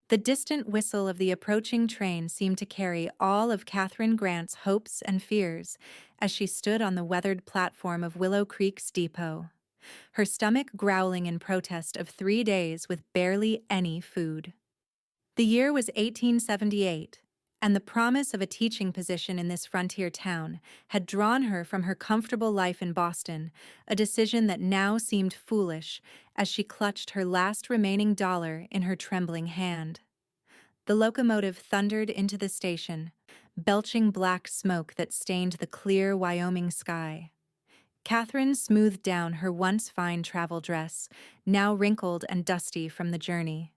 The distant whistle of the approaching train seemed to carry all of Katherine Grant's hopes and fears as she stood on the weathered platform of Willow Creek's depot, her stomach growling in protest of 3 days with barely any food. The year was 1878, and the promise of a teaching position in this frontier town had drawn her from her comfortable life in Boston, a decision that now seemed foolish as she clutched her last remaining dollar in her trembling hand. The locomotive thundered into the station, belching black smoke that stained the clear Wyoming sky. Catherine smoothed down her once fine travel dress, now wrinkled and dusty from the journey.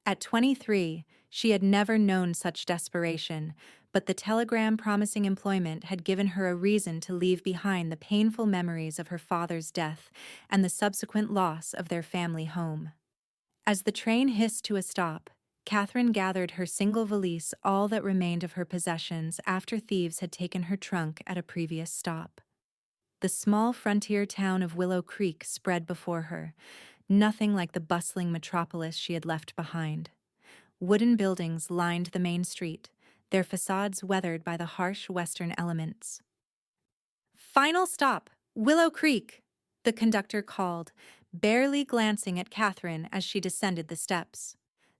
At 23, she had never known such desperation, but the telegram promising employment had given her a reason to leave behind the painful memories of her father's death and the subsequent loss of their family home. As the train hissed to a stop, Catherine gathered her single valise, all that remained of her possessions after thieves had taken her trunk at a previous stop. The small frontier town of Willow Creek spread before her, nothing like the bustling metropolis she had left behind. Wooden buildings lined the main street, their facades weathered by the harsh western elements. "Final stop, Willow Creek," the conductor called, barely glancing at Catherine as she descended the steps.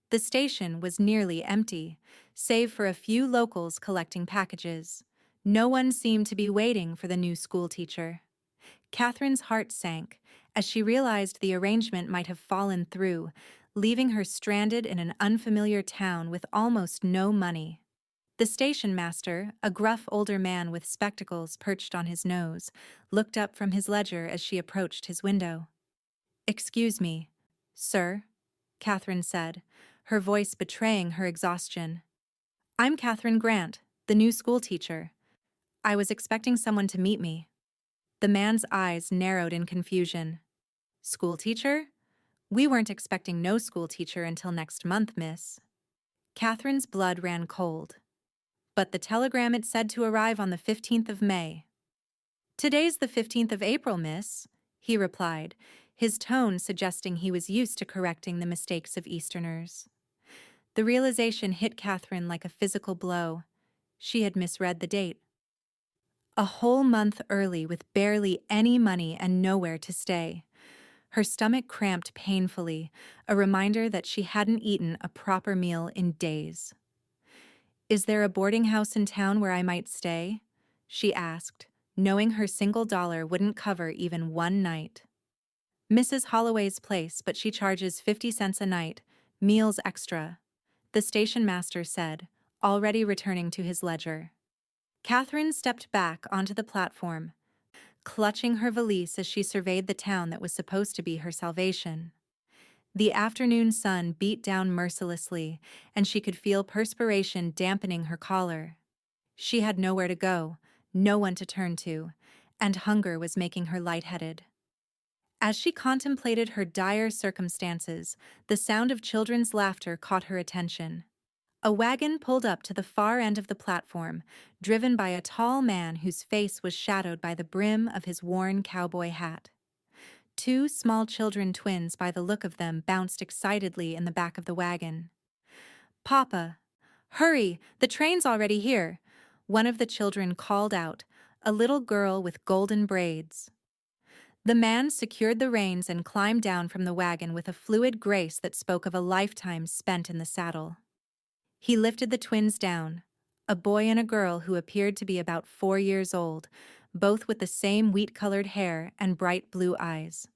The station was nearly empty, save for a few locals collecting packages. No one seemed to be waiting for the new schoolteacher. Catherine's heart sank as she realized the arrangement might have fallen through, leaving her stranded in an unfamiliar town with almost no money. The station master, a gruff older man with spectacles perched on his nose, looked up from his ledger as she approached his window. "Excuse me, sir," Catherine said, her voice betraying her exhaustion. "I'm Katherine Grant, the new schoolteacher. I was expecting someone to meet me." The man's eyes narrowed in confusion. "Schoolteacher? We weren't expecting no schoolteacher until next month, miss." Catherine's blood ran cold. "But the telegram it said to arrive on the 15th of May. "Today's the 15th of April, miss," he replied, his tone suggesting he was used to correcting the mistakes of Easterners. The realization hit Catherine like a physical blow. She had misread the date. A whole month early with barely any money and nowhere to stay. Her stomach cramped painfully, a reminder that she hadn't eaten a proper meal in days. "Is there a boarding house in town where I might stay?" she asked, knowing her single dollar wouldn't cover even one night. "Mrs. Holloway's place, but she charges 50 cents a night, meals extra," the station master said, already returning to his ledger. Catherine stepped back onto the platform, clutching her valise as she surveyed the town that was supposed to be her salvation. The afternoon sun beat down mercilessly, and she could feel perspiration dampening her collar. She had nowhere to go, no one to turn to, and hunger was making her lightheaded. As she contemplated her dire circumstances, the sound of children's laughter caught her attention. A wagon pulled up to the far end of the platform, driven by a tall man whose face was shadowed by the brim of his worn cowboy hat. Two small children, twins by the look of them, bounced excitedly in the back of the wagon. "Papa, hurry, the train's already here," one of the children called out, a little girl with golden braids. The man secured the reins and climbed down from the wagon with a fluid grace that spoke of a lifetime spent in the saddle. He lifted the twins down, a boy and a girl who appeared to be about 4 years old, both with the same wheat-colored hair and bright blue eyes.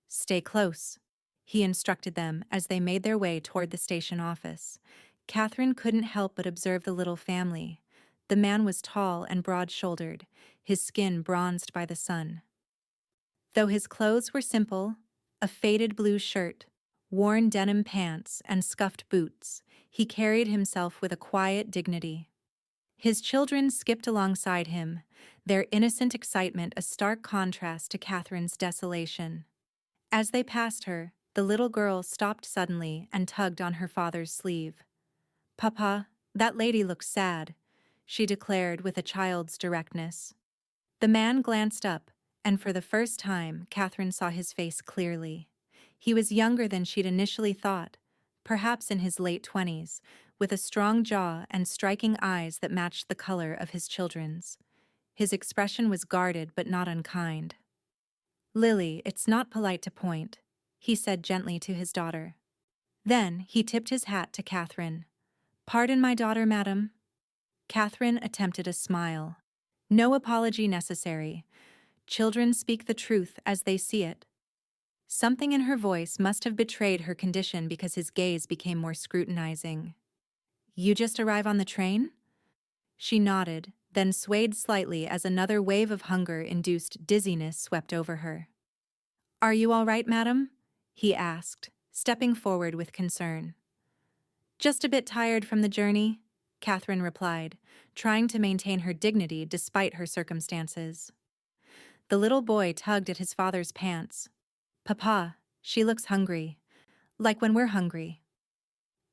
"Stay close," he instructed them as they made their way toward the station office. Catherine couldn't help but observe the little family. The man was tall and broad-shouldered, his skin bronzed by the sun. Though his clothes were simple, a faded blue shirt, worn denim pants, and scuffed boots, he carried himself with a quiet dignity. His children skipped alongside him, their innocent excitement a stark contrast to Catherine's desolation. As they passed her, the little girl stopped suddenly and tugged on her father's sleeve. "Papa, that lady looks sad," she declared with a child's directness. The man glanced up, and for the first time, Catherine saw his face clearly. He was younger than she'd initially thought, perhaps in his late 20s, with a strong jaw and striking eyes that matched the color of his children's. His expression was guarded but not unkind. "Lily, it's not polite to point," he said gently to his daughter. Then he tipped his hat to Catherine. "Pardon my daughter, madam." Catherine attempted a smile. "No apology necessary. Children speak the truth as they see it." Something in her voice must have betrayed her condition because his gaze became more scrutinizing. "You just arrive on the train?" She nodded, then swayed slightly as another wave of hunger-induced dizziness swept over her. "Are you all right, madam?" he asked, stepping forward with concern. "Just a bit tired from the journey," Catherine replied, trying to maintain her dignity despite her circumstances. The little boy tugged at his father's pants. "Papa, she looks hungry. Like when we're hungry."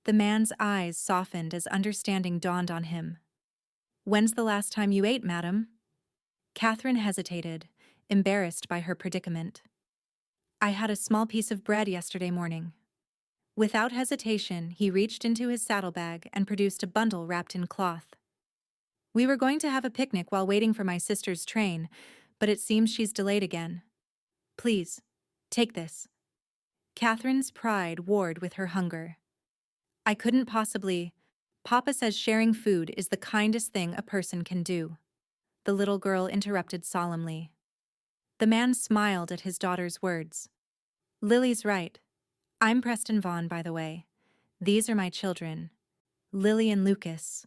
The man's eyes softened as understanding dawned on him. "When's the last time you ate, madam?" Catherine hesitated, embarrassed by her predicament. "I had a small piece of bread yesterday morning." Without hesitation, he reached into his saddlebag and produced a bundle wrapped in cloth. "We were going to have a picnic while waiting for my sister's train, but it seems she's delayed again. Please, take this." Catherine's pride warred with her hunger. "I couldn't possibly. Papa says sharing food is the kindest thing a person can do," the little girl interrupted solemnly. The man smiled at his daughter's words. "Lily's right. I'm Preston Vaughn, by the way. These are my children, Lily and Lucas."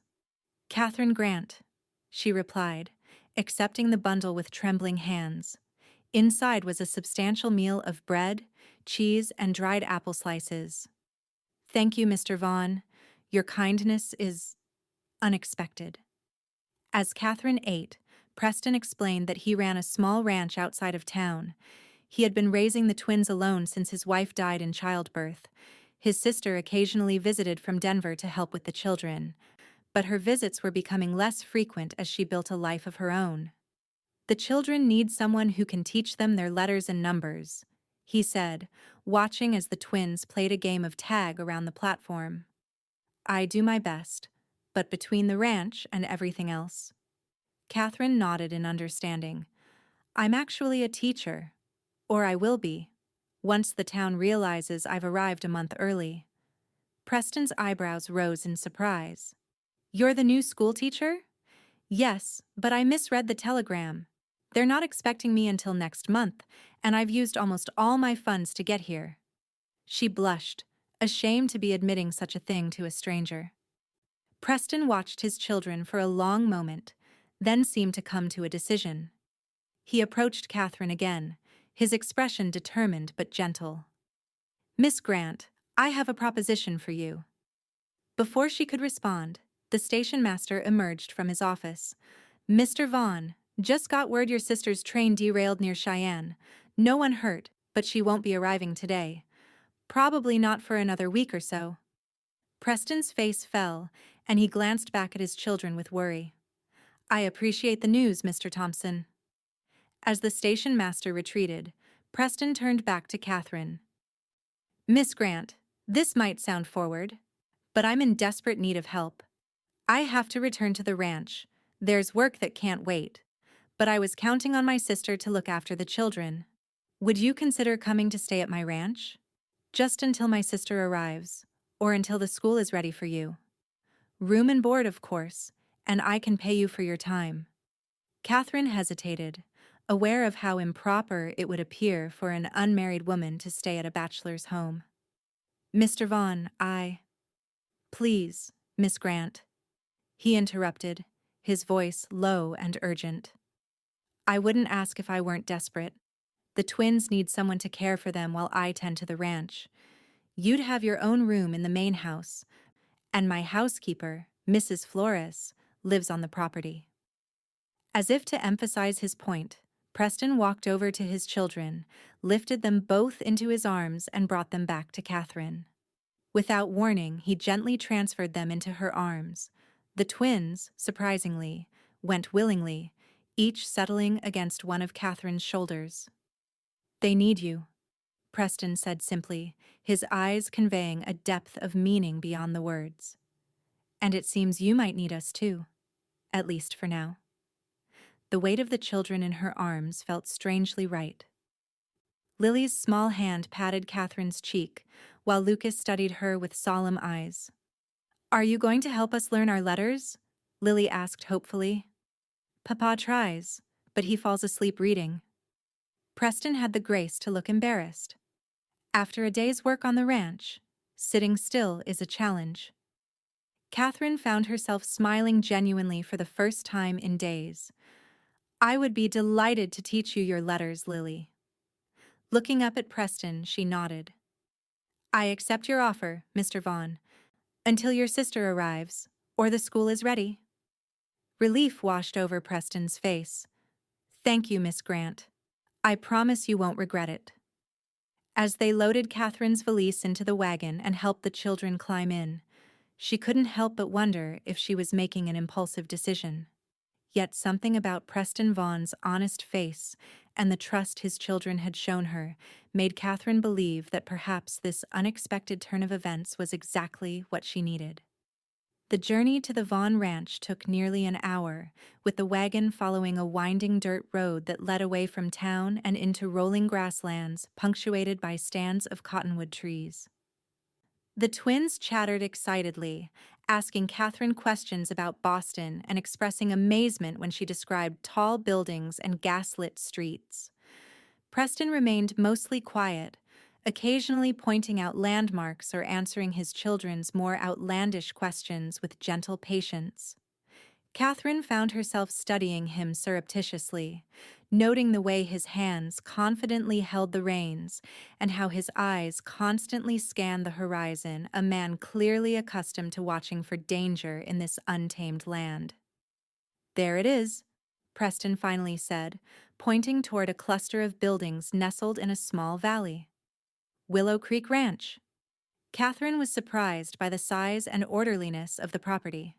"Katherine Grant," she replied, accepting the bundle with trembling hands. Inside was a substantial meal of bread, cheese, and dried apple slices. "Thank you, Mr. Vaughn. Your kindness is unexpected." As Catherine ate, Preston explained that he ran a small ranch outside of town. He had been raising the twins alone since his wife died in childbirth. His sister occasionally visited from Denver to help with the children, but her visits were becoming less frequent as she built a life of her own. "The children need someone who can teach them their letters and numbers," he said, watching as the twins played a game of tag around the platform. "I do my best, but between the ranch and everything else." Catherine nodded in understanding. "I'm actually a teacher, or I will be, once the town realizes I've arrived a month early." Preston's eyebrows rose in surprise. "You're the new school teacher?" "Yes, but I misread the telegram. They're not expecting me until next month, and I've used almost all my funds to get here." She blushed, ashamed to be admitting such a thing to a stranger. Preston watched his children for a long moment, then seemed to come to a decision. He approached Catherine again, his expression determined but gentle. "Miss Grant, I have a proposition for you." Before she could respond, the station master emerged from his office. "Mr. Vaughn, just got word your sister's train derailed near Cheyenne. No one hurt, but she won't be arriving today. Probably not for another week or so." Preston's face fell, and he glanced back at his children with worry. "I appreciate the news, Mr. Thompson." As the station master retreated, Preston turned back to Catherine. "Miss Grant, this might sound forward, but I'm in desperate need of help. I have to return to the ranch. There's work that can't wait, but I was counting on my sister to look after the children. Would you consider coming to stay at my ranch? Just until my sister arrives, or until the school is ready for you. Room and board, of course, and I can pay you for your time." Catherine hesitated, aware of how improper it would appear for an unmarried woman to stay at a bachelor's home. "Mr. Vaughn, Please, Miss Grant," he interrupted, his voice low and urgent. "I wouldn't ask if I weren't desperate. The twins need someone to care for them while I tend to the ranch. You'd have your own room in the main house, and my housekeeper, Mrs. Flores, lives on the property." As if to emphasize his point, Preston walked over to his children, lifted them both into his arms, and brought them back to Catherine. Without warning, he gently transferred them into her arms. The twins, surprisingly, went willingly, each settling against one of Catherine's shoulders. "They need you." Preston said simply, his eyes conveying a depth of meaning beyond the words. And it seems you might need us too, at least for now. The weight of the children in her arms felt strangely right. Lily's small hand patted Catherine's cheek, while Lucas studied her with solemn eyes. "Are you going to help us learn our letters?" Lily asked hopefully. "Papa tries, but he falls asleep reading." Preston had the grace to look embarrassed. After a day's work on the ranch, sitting still is a challenge. Catherine found herself smiling genuinely for the first time in days. "I would be delighted to teach you your letters, Lily." Looking up at Preston, she nodded. "I accept your offer, Mr. Vaughn, until your sister arrives, or the school is ready." Relief washed over Preston's face. "Thank you, Miss Grant. I promise you won't regret it." As they loaded Catherine's valise into the wagon and helped the children climb in, she couldn't help but wonder if she was making an impulsive decision. Yet something about Preston Vaughn's honest face and the trust his children had shown her made Catherine believe that perhaps this unexpected turn of events was exactly what she needed. The journey to the Vaughn ranch took nearly an hour, with the wagon following a winding dirt road that led away from town and into rolling grasslands punctuated by stands of cottonwood trees. The twins chattered excitedly, asking Catherine questions about Boston and expressing amazement when she described tall buildings and gaslit streets. Preston remained mostly quiet, occasionally pointing out landmarks or answering his children's more outlandish questions with gentle patience. Catherine found herself studying him surreptitiously, noting the way his hands confidently held the reins and how his eyes constantly scanned the horizon, a man clearly accustomed to watching for danger in this untamed land. "There it is," Preston finally said, pointing toward a cluster of buildings nestled in a small valley. "Willow Creek Ranch." Catherine was surprised by the size and orderliness of the property.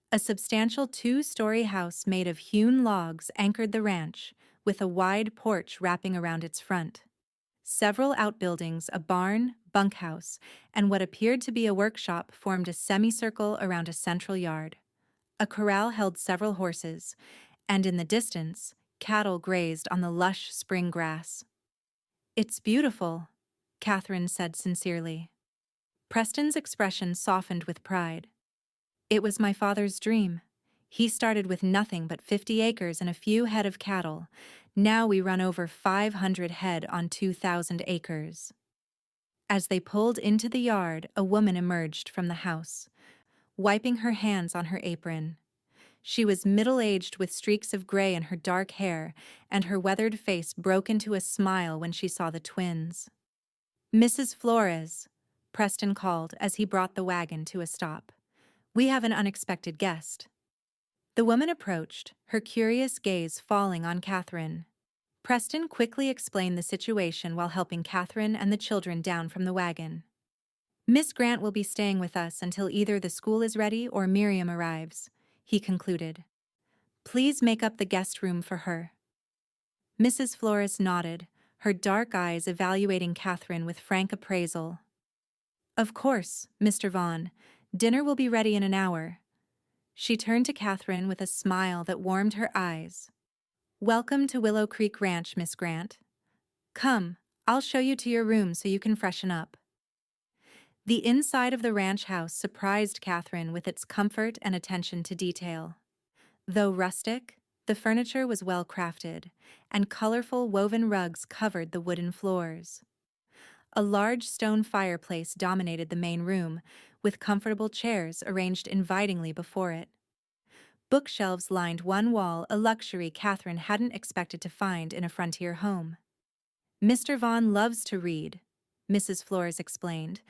A substantial two-story house made of hewn logs anchored the ranch, with a wide porch wrapping around its front. Several outbuildings, a barn, bunkhouse, and what appeared to be a workshop formed a semicircle around a central yard. A corral held several horses, and in the distance, cattle grazed on the lush spring grass. "It's beautiful," Catherine said sincerely. Preston's expression softened with pride. "It was my father's dream. He started with nothing but 50 acres and a few head of cattle. Now we run over 500 head on 2,000 acres. As they pulled into the yard, a woman emerged from the house, wiping her hands on her apron. She was middle-aged with streaks of gray in her dark hair, and her weathered face broke into a smile when she saw the twins. "Mrs. Flores," Preston called as he brought the wagon to a stop. "We have an unexpected guest." The woman approached, her curious gaze falling on Catherine. Preston quickly explained the situation while helping Catherine and the children down from the wagon. "Miss Grant will be staying with us until either the school is ready or Miriam arrives," he concluded. "Please make up the guest room for her." Mrs. Flores nodded, her dark eyes evaluating Catherine with frank appraisal. "Of course, Mr. Vaughn. Dinner will be ready in an hour." She turned to Catherine with a smile that warmed her eyes. "Welcome to Willow Creek Ranch, Miss Grant. Come, I'll show you to your room so you can freshen up." The inside of the ranch house surprised Catherine with its comfort and attention to detail. Though rustic, the furniture was well crafted, and colorful woven rugs covered the wooden floors. A large stone fireplace dominated the main room, with comfortable chairs arranged invitingly before it. Bookshelves lined one wall, a luxury Catherine hadn't expected to find in a frontier home. "Mr. Vaughn loves to read," Mrs. Flores explained,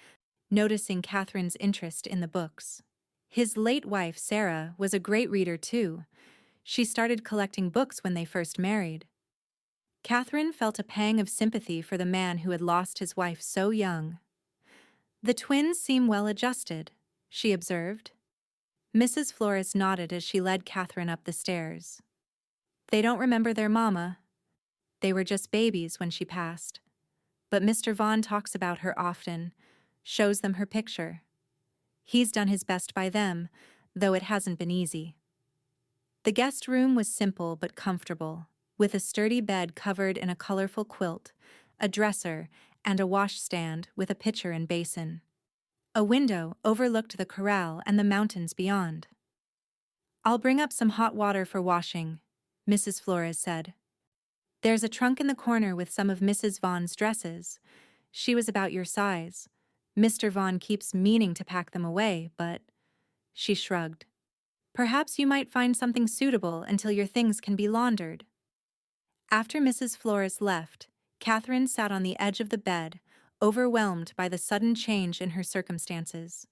noticing Catherine's interest in the books. "His late wife, Sarah, was a great reader too. She started collecting books when they first married." Catherine felt a pang of sympathy for the man who had lost his wife so young. "The twins seem well adjusted," she observed. Mrs. Flores nodded as she led Catherine up the stairs. "They don't remember their mama. They were just babies when she passed. but Mr. Vaughn talks about her often, shows them her picture. He's done his best by them, though it hasn't been easy. The guest room was simple but comfortable, with a sturdy bed covered in a colorful quilt, a dresser, and a washstand with a pitcher and basin. A window overlooked the corral and the mountains beyond. "I'll bring up some hot water for washing," Mrs. Flores said. "There's a trunk in the corner with some of Mrs. Vaughn's dresses. She was about your size. Mr. Vaughn keeps meaning to pack them away, but—" She shrugged. "Perhaps you might find something suitable until your things can be laundered." After Mrs. Flores left, Katherine sat on the edge of the bed, overwhelmed by the sudden change in her circumstances.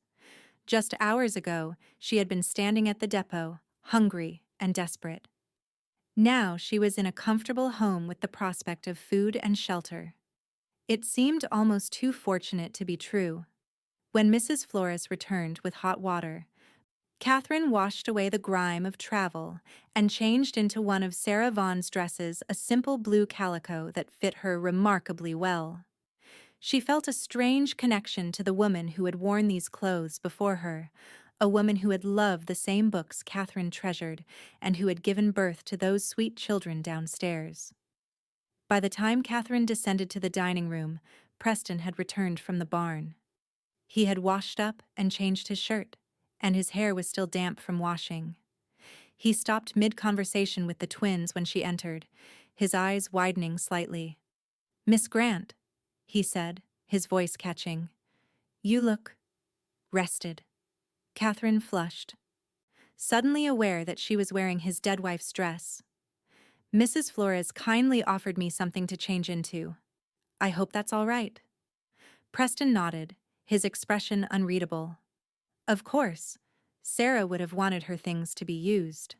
Just hours ago, she had been standing at the depot, hungry and desperate. Now she was in a comfortable home with the prospect of food and shelter. It seemed almost too fortunate to be true. When Mrs. Flores returned with hot water, Katherine washed away the grime of travel and changed into one of Sarah Vaughn's dresses, a simple blue calico that fit her remarkably well. She felt a strange connection to the woman who had worn these clothes before her, a woman who had loved the same books Katherine treasured and who had given birth to those sweet children downstairs. By the time Katherine descended to the dining room, Preston had returned from the barn. He had washed up and changed his shirt, and his hair was still damp from washing. He stopped mid-conversation with the twins when she entered, his eyes widening slightly. "Miss Grant," he said, his voice catching. "You look rested." Katherine flushed, suddenly aware that she was wearing his dead wife's dress. "Mrs. Flores kindly offered me something to change into. I hope that's all right." Preston nodded, his expression unreadable. Of course, Sarah would have wanted her things to be used.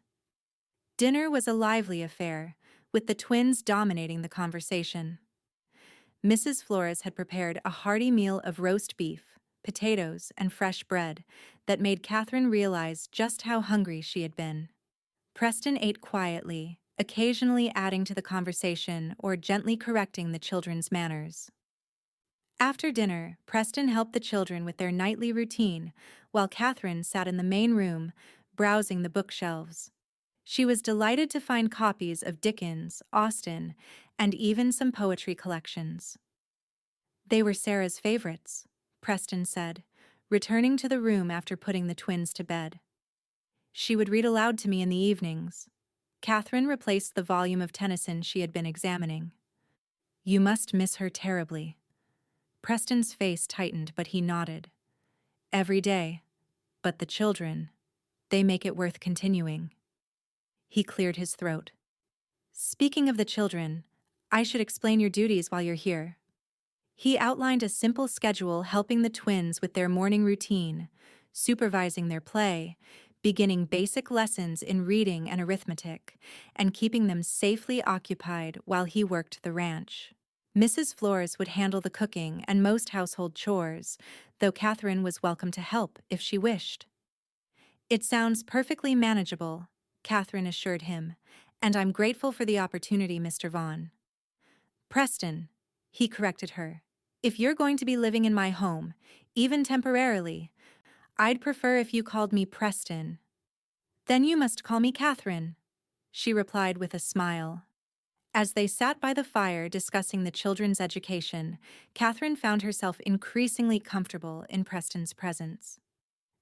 Dinner was a lively affair, with the twins dominating the conversation. Mrs. Flores had prepared a hearty meal of roast beef, potatoes, and fresh bread that made Katherine realize just how hungry she had been. Preston ate quietly, occasionally adding to the conversation or gently correcting the children's manners. After dinner, Preston helped the children with their nightly routine, while Katherine sat in the main room, browsing the bookshelves. She was delighted to find copies of Dickens, Austen, and even some poetry collections. "They were Sarah's favorites," Preston said, returning to the room after putting the twins to bed. "She would read aloud to me in the evenings." Katherine replaced the volume of Tennyson she had been examining. "You must miss her terribly." Preston's face tightened, but he nodded. "Every day. But the children, they make it worth continuing." He cleared his throat. "Speaking of the children, I should explain your duties while you're here." He outlined a simple schedule helping the twins with their morning routine, supervising their play, beginning basic lessons in reading and arithmetic, and keeping them safely occupied while he worked the ranch. Mrs. Flores would handle the cooking and most household chores, though Katherine was welcome to help if she wished. "It sounds perfectly manageable," Katherine assured him, "and I'm grateful for the opportunity, Mr. Vaughn." "Preston," he corrected her, "if you're going to be living in my home, even temporarily, I'd prefer if you called me Preston." "Then you must call me Katherine," she replied with a smile. As they sat by the fire discussing the children's education, Katherine found herself increasingly comfortable in Preston's presence.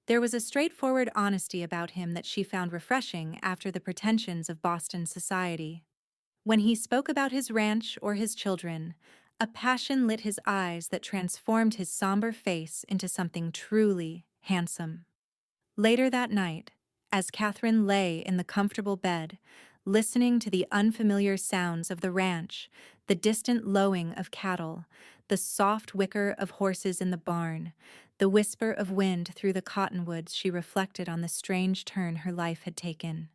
There was a straightforward honesty about him that she found refreshing after the pretensions of Boston society. When he spoke about his ranch or his children, a passion lit his eyes that transformed his somber face into something truly handsome. Later that night, as Katherine lay in the comfortable bed, listening to the unfamiliar sounds of the ranch, the distant lowing of cattle, the soft whicker of horses in the barn, the whisper of wind through the cottonwoods, she reflected on the strange turn her life had taken.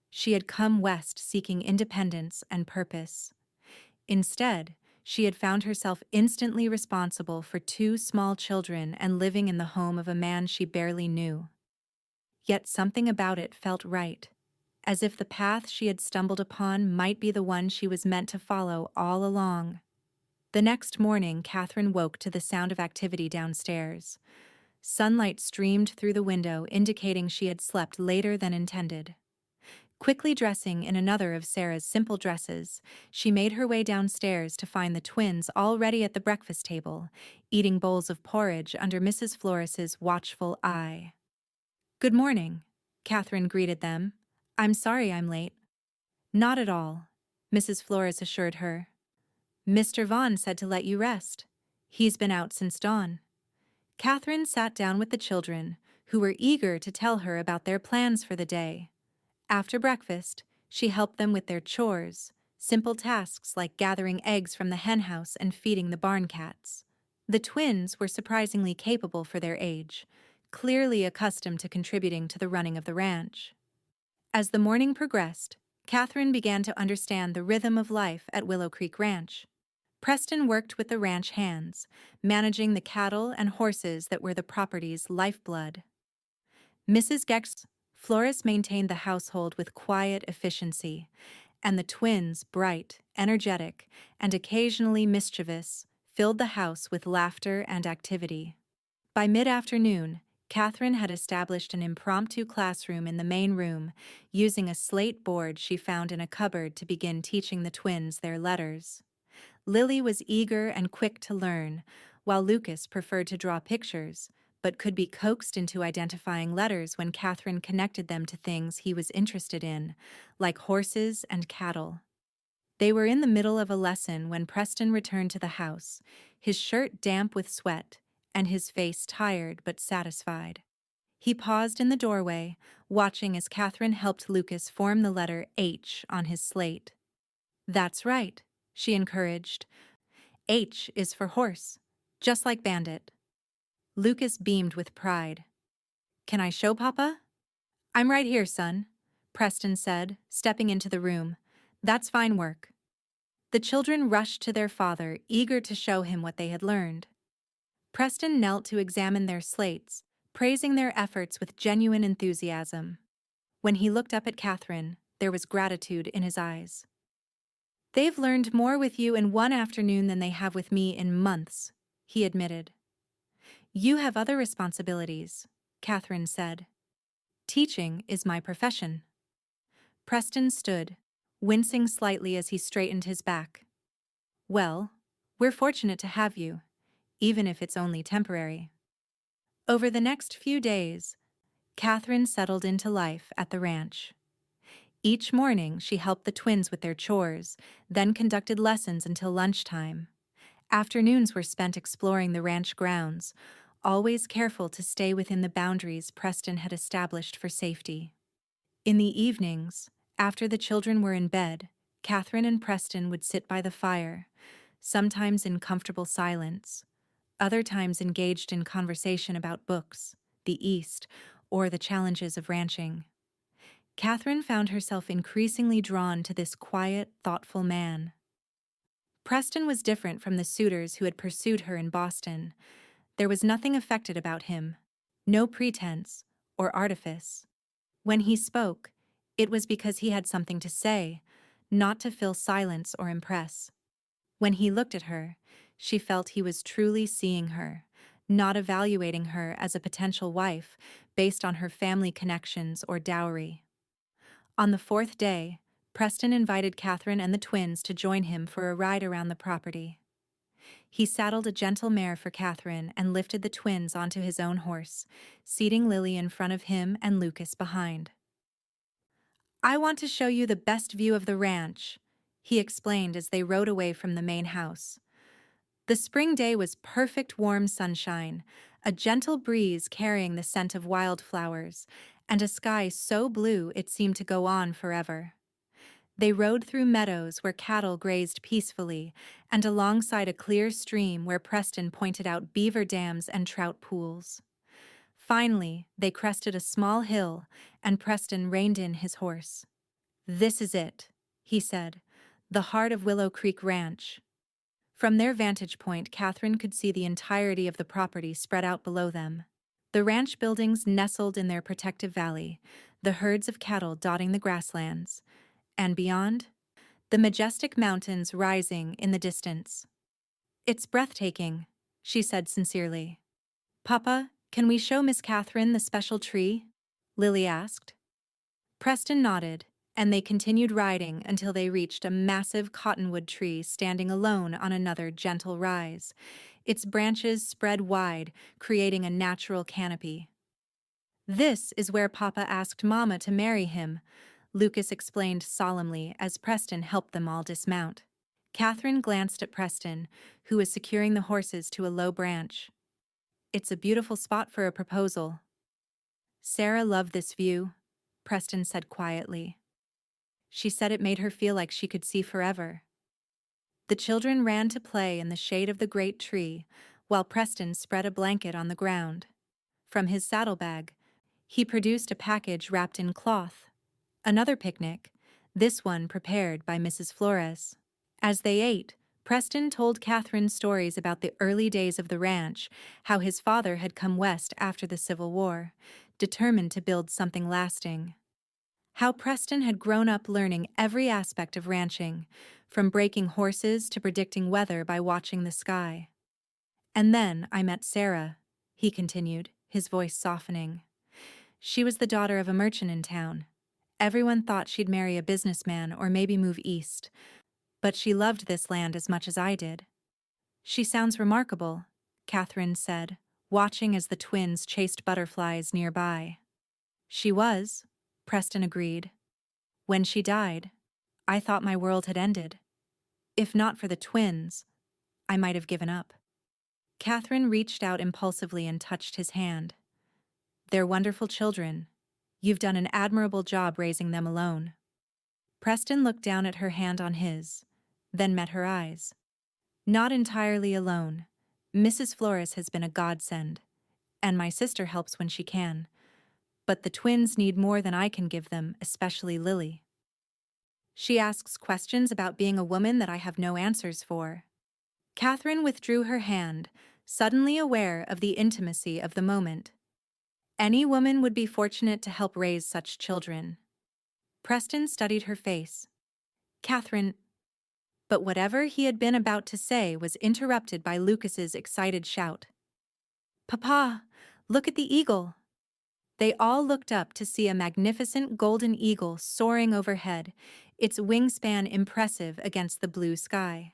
She had come west seeking independence and purpose. Instead, she had found herself instantly responsible for two small children and living in the home of a man she barely knew. Yet something about it felt right, as if the path she had stumbled upon might be the one she was meant to follow all along. The next morning, Catherine woke to the sound of activity downstairs. Sunlight streamed through the window, indicating she had slept later than intended. Quickly dressing in another of Sarah's simple dresses, she made her way downstairs to find the twins already at the breakfast table, eating bowls of porridge under Mrs. Flores's watchful eye. "Good morning," Catherine greeted them. "I'm sorry I'm late." "Not at all," Mrs. Flores assured her. "Mr. Vaughn said to let you rest. He's been out since dawn." Catherine sat down with the children, who were eager to tell her about their plans for the day. After breakfast, she helped them with their chores, simple tasks like gathering eggs from the henhouse and feeding the barn cats. The twins were surprisingly capable for their age, clearly accustomed to contributing to the running of the ranch. As the morning progressed, Catherine began to understand the rhythm of life at Willow Creek Ranch. Preston worked with the ranch hands, managing the cattle and horses that were the property's lifeblood. Mrs. Gex Flores maintained the household with quiet efficiency, and the twins, bright, energetic, and occasionally mischievous, filled the house with laughter and activity. By mid-afternoon, Catherine had established an impromptu classroom in the main room, using a slate board she found in a cupboard to begin teaching the twins their letters. Lily was eager and quick to learn, while Lucas preferred to draw pictures, but could be coaxed into identifying letters when Catherine connected them to things he was interested in, like horses and cattle. They were in the middle of a lesson when Preston returned to the house, his shirt damp with sweat, and his face tired but satisfied. He paused in the doorway, watching as Catherine helped Lucas form the letter H on his slate. "That's right," she encouraged. "H is for horse, just like Bandit." Lucas beamed with pride. "Can I show Papa?" "I'm right here, son," Preston said, stepping into the room. "That's fine work." The children rushed to their father, eager to show him what they had learned. Preston knelt to examine their slates, praising their efforts with genuine enthusiasm. When he looked up at Catherine, there was gratitude in his eyes. "They've learned more with you in one afternoon than they have with me in months," he admitted. "You have other responsibilities," Catherine said. "Teaching is my profession." Preston stood, wincing slightly as he straightened his back. "Well, we're fortunate to have you, even if it's only temporary." Over the next few days, Catherine settled into life at the ranch. Each morning, she helped the twins with their chores, then conducted lessons until lunchtime. Afternoons were spent exploring the ranch grounds, always careful to stay within the boundaries Preston had established for safety. In the evenings, after the children were in bed, Catherine and Preston would sit by the fire, sometimes in comfortable silence, other times engaged in conversation about books, the East, or the challenges of ranching. Catherine found herself increasingly drawn to this quiet, thoughtful man. Preston was different from the suitors who had pursued her in Boston. There was nothing affected about him, no pretense or artifice. When he spoke, it was because he had something to say, not to fill silence or impress. When he looked at her, she felt he was truly seeing her, not evaluating her as a potential wife based on her family connections or dowry. On the fourth day, Preston invited Catherine and the twins to join him for a ride around the property. He saddled a gentle mare for Catherine and lifted the twins onto his own horse, seating Lily in front of him and Lucas behind. "I want to show you the best view of the ranch," he explained as they rode away from the main house. The spring day was perfect warm sunshine, a gentle breeze carrying the scent of wildflowers, and a sky so blue it seemed to go on forever. They rode through meadows where cattle grazed peacefully, and alongside a clear stream where Preston pointed out beaver dams and trout pools. Finally, they crested a small hill, and Preston reined in his horse. "This is it," he said, "the heart of Willow Creek Ranch." From their vantage point, Catherine could see the entirety of the property spread out below them. The ranch buildings nestled in their protective valley, the herds of cattle dotting the grasslands, and beyond, the majestic mountains rising in the distance. It's breathtaking, she said sincerely. Papa, can we show Miss Catherine the special tree? Lily asked. Preston nodded, and they continued riding until they reached a massive cottonwood tree standing alone on another gentle rise. Its branches spread wide, creating a natural canopy. This is where Papa asked Mama to marry him, Lucas explained solemnly as Preston helped them all dismount. Catherine glanced at Preston, who was securing the horses to a low branch. It's a beautiful spot for a proposal. Sarah loved this view, Preston said quietly. She said it made her feel like she could see forever. The children ran to play in the shade of the great tree, while Preston spread a blanket on the ground. From his saddlebag, he produced a package wrapped in cloth. Another picnic, this one prepared by Mrs. Flores. As they ate, Preston told Catherine stories about the early days of the ranch, how his father had come west after the Civil War, determined to build something lasting. How Preston had grown up learning every aspect of ranching, from breaking horses to predicting weather by watching the sky. And then I met Sarah, he continued, his voice softening. She was the daughter of a merchant in town. Everyone thought she'd marry a businessman or maybe move east, but she loved this land as much as I did. She sounds remarkable, Catherine said, watching as the twins chased butterflies nearby. She was, Preston agreed. When she died, I thought my world had ended. If not for the twins, I might have given up. Catherine reached out impulsively and touched his hand. They're wonderful children. You've done an admirable job raising them alone. Preston looked down at her hand on his, then met her eyes. Not entirely alone. Mrs. Flores has been a godsend, and my sister helps when she can. But the twins need more than I can give them, especially Lily. She asks questions about being a woman that I have no answers for. Catherine withdrew her hand, suddenly aware of the intimacy of the moment. Any woman would be fortunate to help raise such children. Preston studied her face. Catherine, but whatever he had been about to say was interrupted by Lucas's excited shout. Papa, look at the eagle. They all looked up to see a magnificent golden eagle soaring overhead, its wingspan impressive against the blue sky.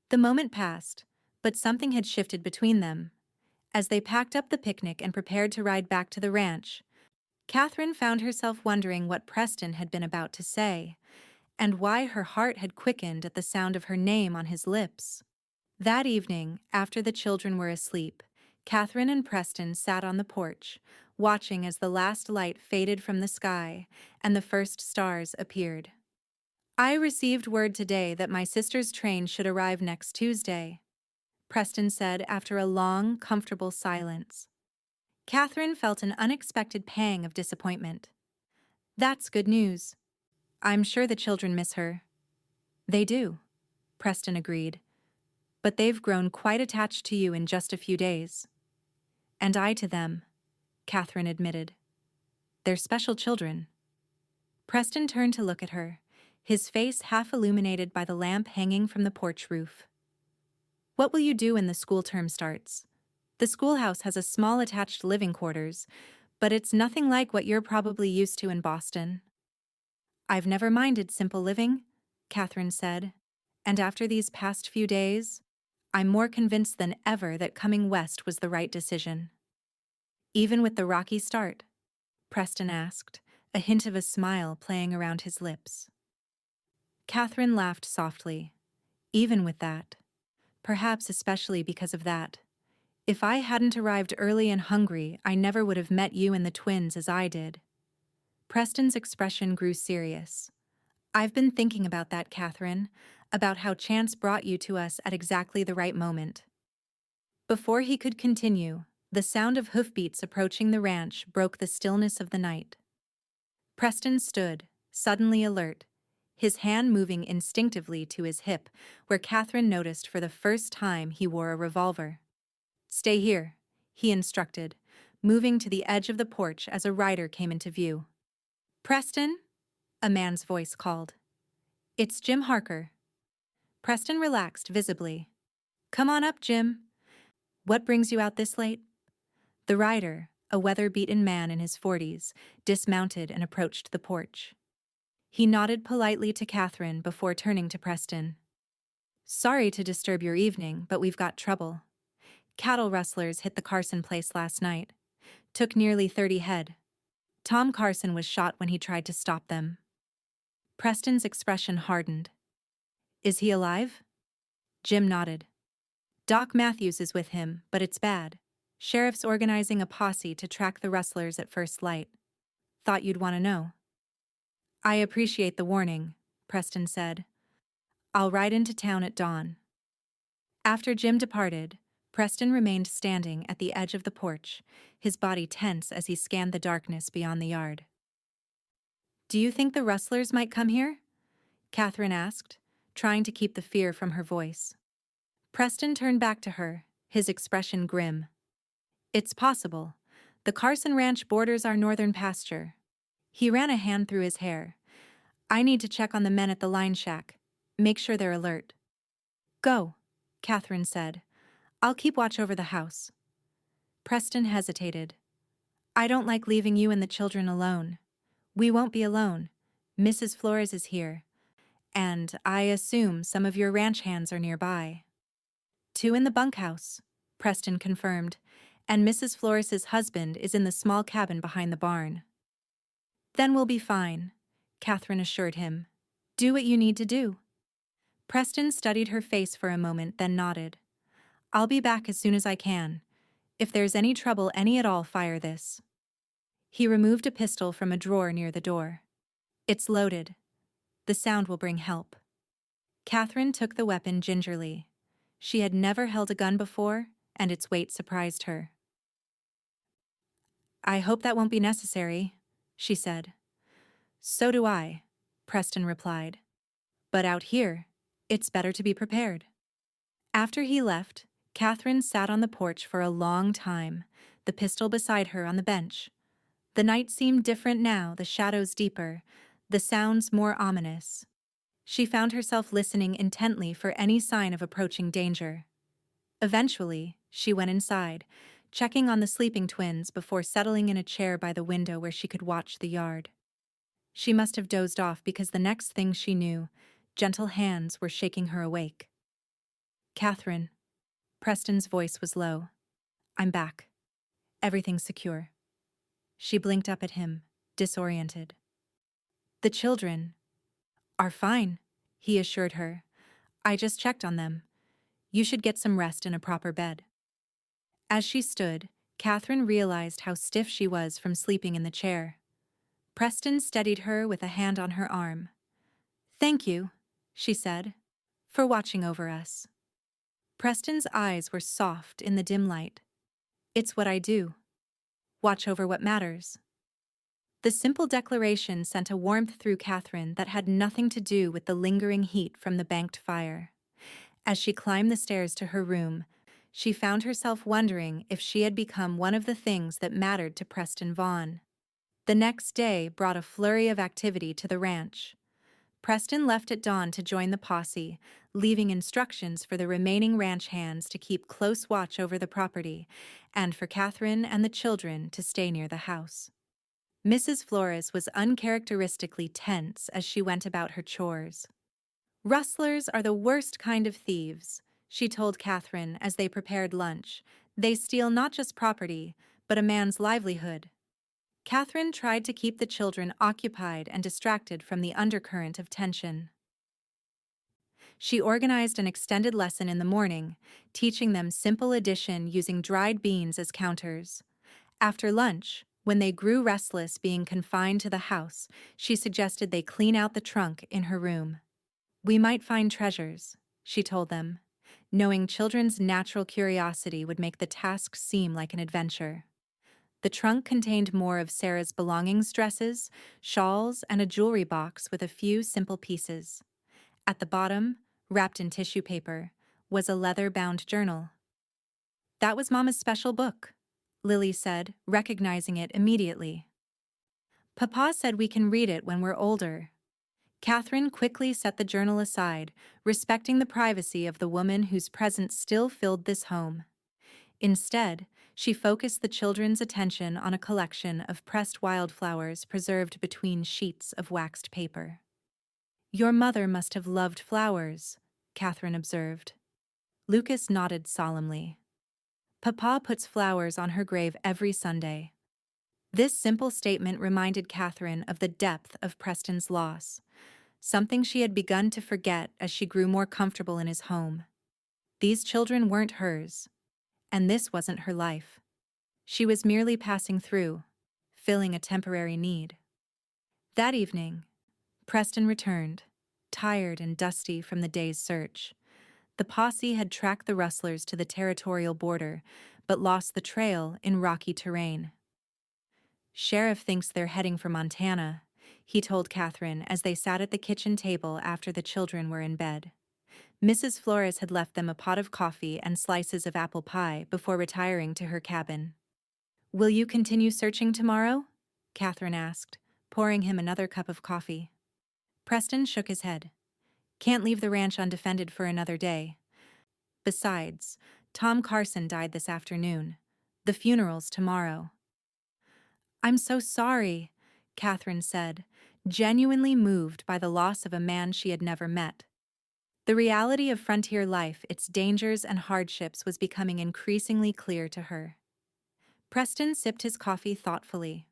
The moment passed, but something had shifted between them. As they packed up the picnic and prepared to ride back to the ranch, Catherine found herself wondering what Preston had been about to say, and why her heart had quickened at the sound of her name on his lips. That evening, after the children were asleep, Catherine and Preston sat on the porch, watching as the last light faded from the sky and the first stars appeared. I received word today that my sister's train should arrive next Tuesday, Preston said after a long, comfortable silence. Catherine felt an unexpected pang of disappointment. That's good news. I'm sure the children miss her. They do, Preston agreed. But they've grown quite attached to you in just a few days. And I to them, Catherine admitted. They're special children. Preston turned to look at her, his face half illuminated by the lamp hanging from the porch roof. What will you do when the school term starts? The schoolhouse has a small attached living quarters, but it's nothing like what you're probably used to in Boston. I've never minded simple living, Catherine said, and after these past few days, I'm more convinced than ever that coming west was the right decision. Even with the rocky start? Preston asked, a hint of a smile playing around his lips. Catherine laughed softly. Even with that. Perhaps especially because of that. If I hadn't arrived early and hungry, I never would have met you and the twins as I did. Preston's expression grew serious. I've been thinking about that, Catherine, about how chance brought you to us at exactly the right moment. Before he could continue, the sound of hoofbeats approaching the ranch broke the stillness of the night. Preston stood, suddenly alert, his hand moving instinctively to his hip, where Catherine noticed for the first time he wore a revolver. Stay here, he instructed, moving to the edge of the porch as a rider came into view. Preston? A man's voice called. It's Jim Harker. Preston relaxed visibly. Come on up, Jim. What brings you out this late? The rider, a weather-beaten man in his 40s, dismounted and approached the porch. He nodded politely to Katherine before turning to Preston. Sorry to disturb your evening, but we've got trouble. Cattle rustlers hit the Carson place last night. Took nearly 30 head. Tom Carson was shot when he tried to stop them. Preston's expression hardened. Is he alive? Jim nodded. Doc Matthews is with him, but it's bad. Sheriff's organizing a posse to track the rustlers at first light. Thought you'd want to know. I appreciate the warning, Preston said. I'll ride into town at dawn. After Jim departed, Preston remained standing at the edge of the porch, his body tense as he scanned the darkness beyond the yard. Do you think the rustlers might come here? Katherine asked, trying to keep the fear from her voice. Preston turned back to her, his expression grim. It's possible. The Carson Ranch borders our northern pasture. He ran a hand through his hair. I need to check on the men at the line shack. Make sure they're alert. Go, Katherine said. I'll keep watch over the house. Preston hesitated. I don't like leaving you and the children alone. We won't be alone. Mrs. Flores is here. And I assume some of your ranch hands are nearby. 2 in the bunkhouse, Preston confirmed, and Mrs. Flores's husband is in the small cabin behind the barn. Then we'll be fine, Katherine assured him. Do what you need to do. Preston studied her face for a moment, then nodded. I'll be back as soon as I can. If there's any trouble, any at all, fire this. He removed a pistol from a drawer near the door. It's loaded. The sound will bring help. Katherine took the weapon gingerly. She had never held a gun before, and its weight surprised her. I hope that won't be necessary, she said. So do I, Preston replied. But out here, it's better to be prepared. After he left, Katherine sat on the porch for a long time, the pistol beside her on the bench. The night seemed different now, the shadows deeper, the sounds more ominous. She found herself listening intently for any sign of approaching danger. Eventually, she went inside, checking on the sleeping twins before settling in a chair by the window where she could watch the yard. She must have dozed off because the next thing she knew, gentle hands were shaking her awake. Katherine. Preston's voice was low. I'm back. Everything's secure. She blinked up at him, disoriented. The children are fine, he assured her. I just checked on them. You should get some rest in a proper bed. As she stood, Katherine realized how stiff she was from sleeping in the chair. Preston steadied her with a hand on her arm. Thank you, she said, for watching over us. Preston's eyes were soft in the dim light. It's what I do. Watch over what matters. The simple declaration sent a warmth through Katherine that had nothing to do with the lingering heat from the banked fire. As she climbed the stairs to her room, she found herself wondering if she had become one of the things that mattered to Preston Vaughn. The next day brought a flurry of activity to the ranch. Preston left at dawn to join the posse, leaving instructions for the remaining ranch hands to keep close watch over the property, and for Katherine and the children to stay near the house. Mrs. Flores was uncharacteristically tense as she went about her chores. Rustlers are the worst kind of thieves, she told Katherine as they prepared lunch. They steal not just property, but a man's livelihood. Katherine tried to keep the children occupied and distracted from the undercurrent of tension. She organized an extended lesson in the morning, teaching them simple addition using dried beans as counters. After lunch, when they grew restless being confined to the house, she suggested they clean out the trunk in her room. We might find treasures, she told them, knowing children's natural curiosity would make the task seem like an adventure. The trunk contained more of Sarah's belongings, dresses, shawls, and a jewelry box with a few simple pieces. At the bottom, wrapped in tissue paper, was a leather-bound journal. That was Mama's special book, Lily said, recognizing it immediately. Papa said we can read it when we're older. Catherine quickly set the journal aside, respecting the privacy of the woman whose presence still filled this home. Instead, she focused the children's attention on a collection of pressed wildflowers preserved between sheets of waxed paper. "Your mother must have loved flowers," Catherine observed. Lucas nodded solemnly. "Papa puts flowers on her grave every Sunday." This simple statement reminded Catherine of the depth of Preston's loss, something she had begun to forget as she grew more comfortable in his home. These children weren't hers, and this wasn't her life. She was merely passing through, filling a temporary need. That evening, Preston returned, tired and dusty from the day's search. The posse had tracked the rustlers to the territorial border, but lost the trail in rocky terrain. "Sheriff thinks they're heading for Montana," he told Catherine as they sat at the kitchen table after the children were in bed. Mrs. Flores had left them a pot of coffee and slices of apple pie before retiring to her cabin. "Will you continue searching tomorrow?" Catherine asked, pouring him another cup of coffee. Preston shook his head. "Can't leave the ranch undefended for another day. Besides, Tom Carson died this afternoon. The funeral's tomorrow." "I'm so sorry," Catherine said, genuinely moved by the loss of a man she had never met. The reality of frontier life, its dangers and hardships, was becoming increasingly clear to her. Preston sipped his coffee thoughtfully.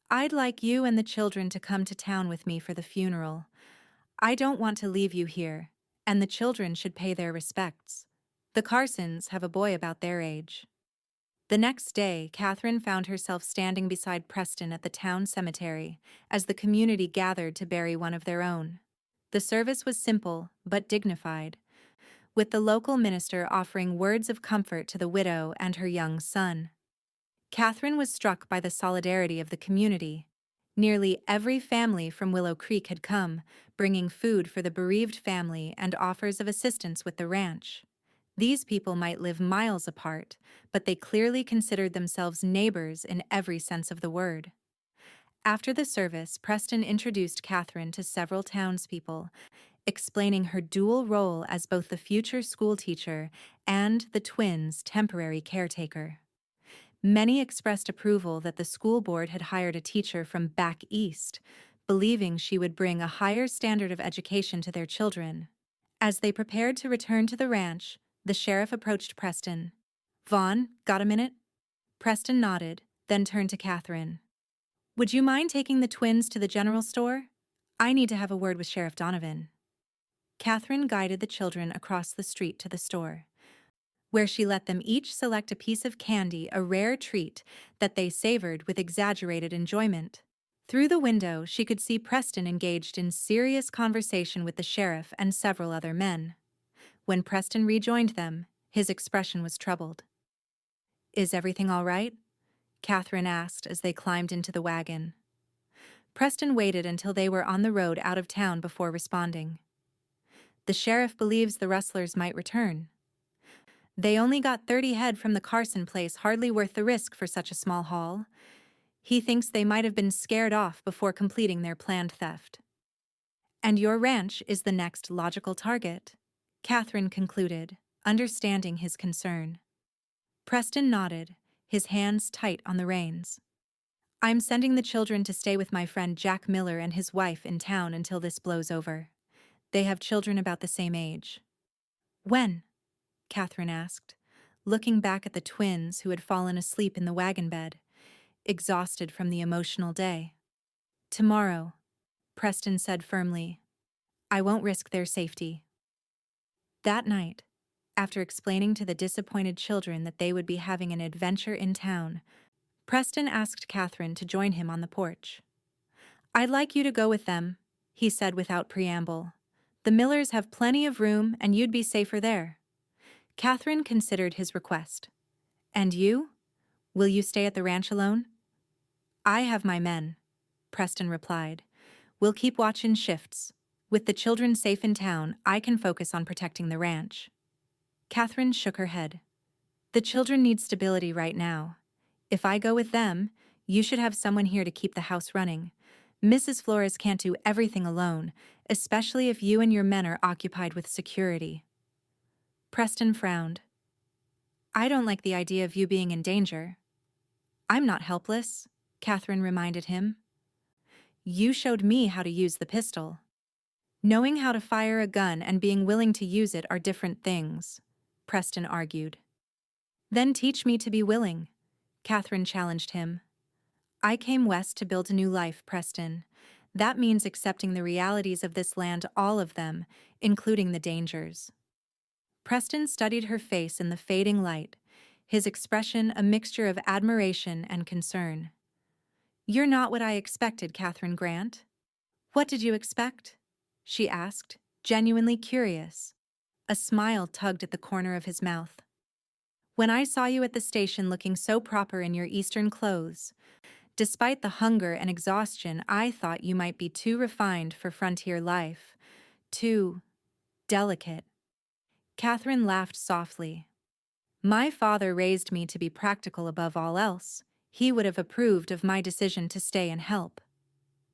"I'd like you and the children to come to town with me for the funeral. I don't want to leave you here, and the children should pay their respects. The Carsons have a boy about their age." The next day, Catherine found herself standing beside Preston at the town cemetery as the community gathered to bury one of their own. The service was simple but dignified, with the local minister offering words of comfort to the widow and her young son. Catherine was struck by the solidarity of the community. Nearly every family from Willow Creek had come, bringing food for the bereaved family and offers of assistance with the ranch. These people might live miles apart, but they clearly considered themselves neighbors in every sense of the word. After the service, Preston introduced Catherine to several townspeople, explaining her dual role as both the future schoolteacher and the twins' temporary caretaker. Many expressed approval that the school board had hired a teacher from back east, believing she would bring a higher standard of education to their children. As they prepared to return to the ranch, the sheriff approached Preston. "Vaughn, got a minute?" Preston nodded, then turned to Catherine. "Would you mind taking the twins to the general store? I need to have a word with Sheriff Donovan." Catherine guided the children across the street to the store, where she let them each select a piece of candy, a rare treat that they savored with exaggerated enjoyment. Through the window, she could see Preston engaged in serious conversation with the sheriff and several other men. When Preston rejoined them, his expression was troubled. "Is everything all right?" Catherine asked as they climbed into the wagon. Preston waited until they were on the road out of town before responding. "The sheriff believes the rustlers might return. They only got 30 head from the Carson place, hardly worth the risk for such a small haul. He thinks they might have been scared off before completing their planned theft." "And your ranch is the next logical target," Catherine concluded, understanding his concern. Preston nodded, his hands tight on the reins. "I'm sending the children to stay with my friend Jack Miller and his wife in town until this blows over. They have children about the same age." "When?" Catherine asked, looking back at the twins who had fallen asleep in the wagon bed, exhausted from the emotional day. "Tomorrow," Preston said firmly. "I won't risk their safety." That night, after explaining to the disappointed children that they would be having an adventure in town, Preston asked Catherine to join him on the porch. "I'd like you to go with them," he said without preamble. "The Millers have plenty of room and you'd be safer there." Catherine considered his request. "And you? Will you stay at the ranch alone?" "I have my men," Preston replied. "We'll keep watch in shifts. With the children safe in town, I can focus on protecting the ranch." Catherine shook her head. "The children need stability right now. If I go with them, you should have someone here to keep the house running. Mrs. Flores can't do everything alone, especially if you and your men are occupied with security. Preston frowned. I don't like the idea of you being in danger. I'm not helpless, Katherine reminded him. You showed me how to use the pistol. Knowing how to fire a gun and being willing to use it are different things, Preston argued. Then teach me to be willing, Katherine challenged him. I came west to build a new life, Preston. That means accepting the realities of this land, all of them, including the dangers. Preston studied her face in the fading light, his expression a mixture of admiration and concern. You're not what I expected, Katherine Grant. What did you expect? She asked, genuinely curious. A smile tugged at the corner of his mouth. When I saw you at the station looking so proper in your Eastern clothes, despite the hunger and exhaustion, I thought you might be too refined for frontier life, too delicate. Katherine laughed softly. My father raised me to be practical above all else. He would have approved of my decision to stay and help.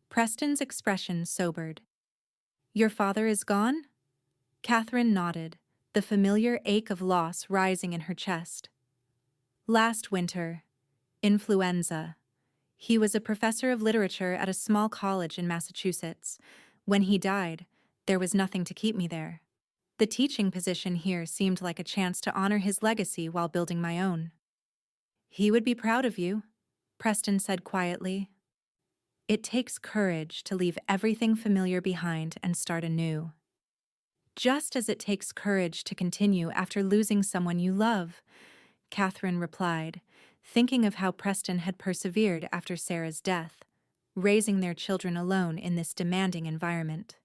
Preston's expression sobered. Your father is gone? Katherine nodded, the familiar ache of loss rising in her chest. Last winter. Influenza. He was a professor of literature at a small college in Massachusetts. When he died, there was nothing to keep me there. The teaching position here seemed like a chance to honor his legacy while building my own. He would be proud of you, Preston said quietly. It takes courage to leave everything familiar behind and start anew. Just as it takes courage to continue after losing someone you love, Katherine replied, thinking of how Preston had persevered after Sarah's death, raising their children alone in this demanding environment.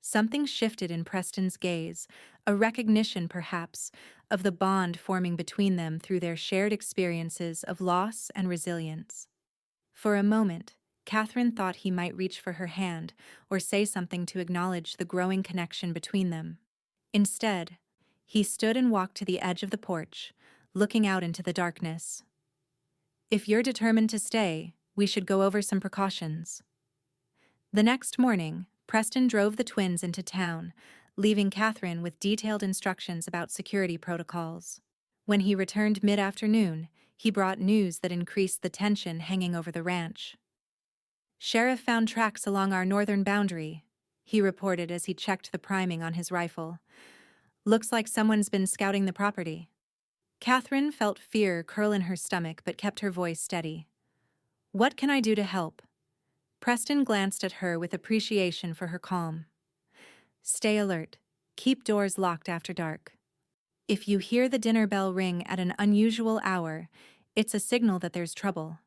Something shifted in Preston's gaze, a recognition, perhaps, of the bond forming between them through their shared experiences of loss and resilience. For a moment, Katherine thought he might reach for her hand or say something to acknowledge the growing connection between them. Instead, he stood and walked to the edge of the porch, looking out into the darkness. If you're determined to stay, we should go over some precautions. The next morning, Preston drove the twins into town, leaving Katherine with detailed instructions about security protocols. When he returned mid-afternoon, he brought news that increased the tension hanging over the ranch. Sheriff found tracks along our northern boundary, he reported as he checked the priming on his rifle. Looks like someone's been scouting the property. Katherine felt fear curl in her stomach but kept her voice steady. What can I do to help? Preston glanced at her with appreciation for her calm. Stay alert. Keep doors locked after dark. If you hear the dinner bell ring at an unusual hour, it's a signal that there's trouble.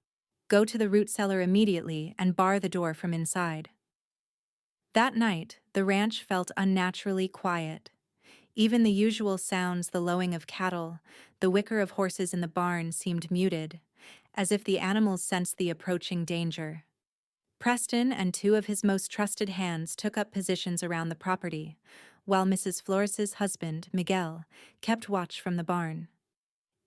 Go to the root cellar immediately and bar the door from inside. That night, the ranch felt unnaturally quiet. Even the usual sounds, the lowing of cattle, the whicker of horses in the barn, seemed muted, as if the animals sensed the approaching danger. Preston and two of his most trusted hands took up positions around the property, while Mrs. Flores's husband, Miguel, kept watch from the barn.